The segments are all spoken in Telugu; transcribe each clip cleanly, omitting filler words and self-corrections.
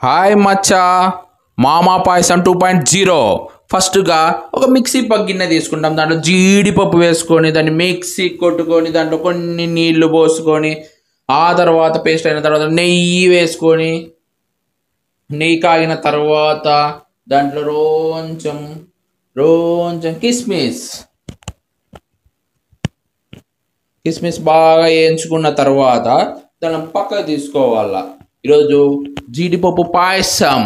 హాయ్ మచ్చా, మామా పాయసం 2.0. ఫస్ట్గా ఒక మిక్సీ గిన్నె తీసుకుంటాం. దాంట్లో జీడిపప్పు వేసుకొని దాన్ని మిక్సీ కొట్టుకొని దాంట్లో కొన్ని నీళ్లు పోసుకొని ఆ తర్వాత పేస్ట్ అయిన తర్వాత నెయ్యి వేసుకొని నెయ్యి కాగిన తర్వాత దాంట్లో కొంచెం కిస్మిస్ బాగా వేయించుకున్న తర్వాత దాన్ని పక్కకు తీసుకోవాలా. ఈరోజు జీడిపప్పు పాయసం,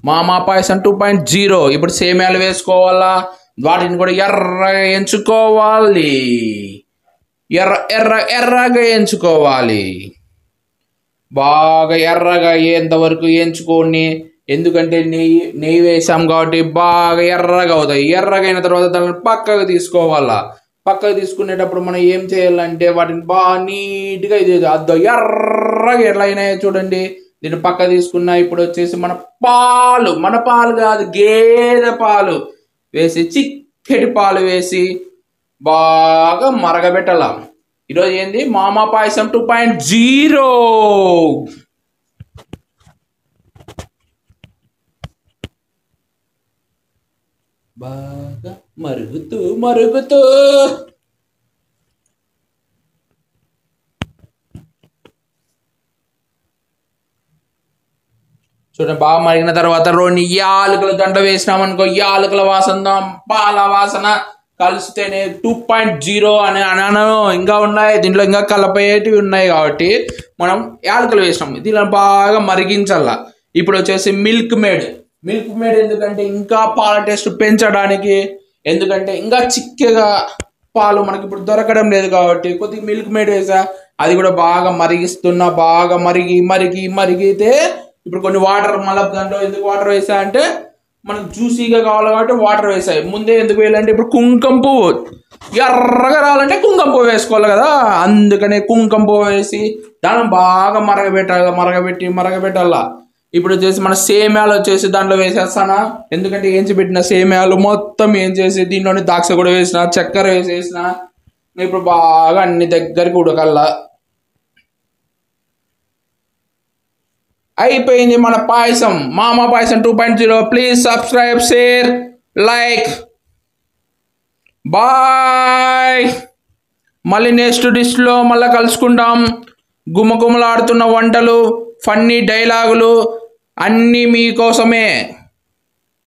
మామా పాయసం 2.0. ఇప్పుడు సేమ్యాలు వేసుకోవాలా, వాటిని కూడా ఎర్రగా వేయించుకోవాలి. ఎర్రగా వేయించుకోవాలి. బాగా ఎర్రగా అయ్యేంత వరకు వేయించుకొని, ఎందుకంటే నెయ్యి వేసాం కాబట్టి బాగా ఎర్రగా అవుతాయి. ఎర్రగా అయిన తర్వాత దాన్ని పక్కకు తీసుకోవాలా. పక్కకు తీసుకునేటప్పుడు మనం ఏం చేయాలంటే వాటిని బాగా నీట్గా ఇది అద్దో ఎర్రగా ఎట్లా అయినాయో చూడండి. దీన్ని పక్క తీసుకున్నా. ఇప్పుడు వచ్చేసి మన పాలు కాదు, గేదె పాలు వేసి చిక్కటి పాలు వేసి బాగా మరగబెట్టాల. ఈరోజు ఏంది మామా పాయసం 2.0. బాగా మరుగుతూ చూడండి. బాగా మరిగిన తర్వాత 2 యాలకుల దండ వేసినామనుకో, యాలకుల వాసన పాల వాసన కలిస్తేనే 2.0 అని అన్నాను. ఇంకా ఉన్నాయి దీంట్లో, ఇంకా కలపేటివి ఉన్నాయి కాబట్టి మనం యాలకులు వేసినాం. దీనిలో బాగా మరిగించాల. ఇప్పుడు వచ్చేసి మిల్క్ మేడ్ ఎందుకంటే ఇంకా పాల టేస్ట్ పెంచడానికి, ఎందుకంటే ఇంకా చిక్కగా పాలు మనకి ఇప్పుడు దొరకడం లేదు కాబట్టి కొద్దిగా మిల్క్ మేడ్ వేసా. అది కూడా బాగా మరిగిస్తున్నా. బాగా మరిగితే ఇప్పుడు కొన్ని వాటర్, మళ్ళీ దాంట్లో ఎందుకు వాటర్ వేసా అంటే మనకు జ్యూసీగా కావాలి కాబట్టి వాటర్ వేసాయి. ముందే ఎందుకు వేయాలంటే ఇప్పుడు కుంకుమ పువ్వు ఎర్రగా రావాలంటే కుంకుమ పువ్వు వేసుకోవాలి కదా, అందుకనే కుంకుమ పువ్వు వేసి దాన్ని బాగా మరగబెట్టాల. ఇప్పుడు వచ్చేసి మన సేమ్యాలు వచ్చేసి దాంట్లో వేసేస్తానా, ఎందుకంటే ఏంచి పెట్టిన సేమ్యాలు మొత్తం ఏం చేసి దీంట్లోని ద్రాక్ష కూడా వేసిన, చక్కెర వేసేసిన. ఇప్పుడు బాగా అన్ని దగ్గరికి ఉడకల్లా. అయిపోయింది మన పాయసం, మామా payasam 2.0. Please subscribe, share, like. Bye. మళ్ళీ నెక్స్ట్ డిష్లో మళ్ళీ కలుసుకుంటాం. గుమగుమలాడుతున్న వంటలు, ఫన్నీ డైలాగులు అన్నీ మీకోసమే.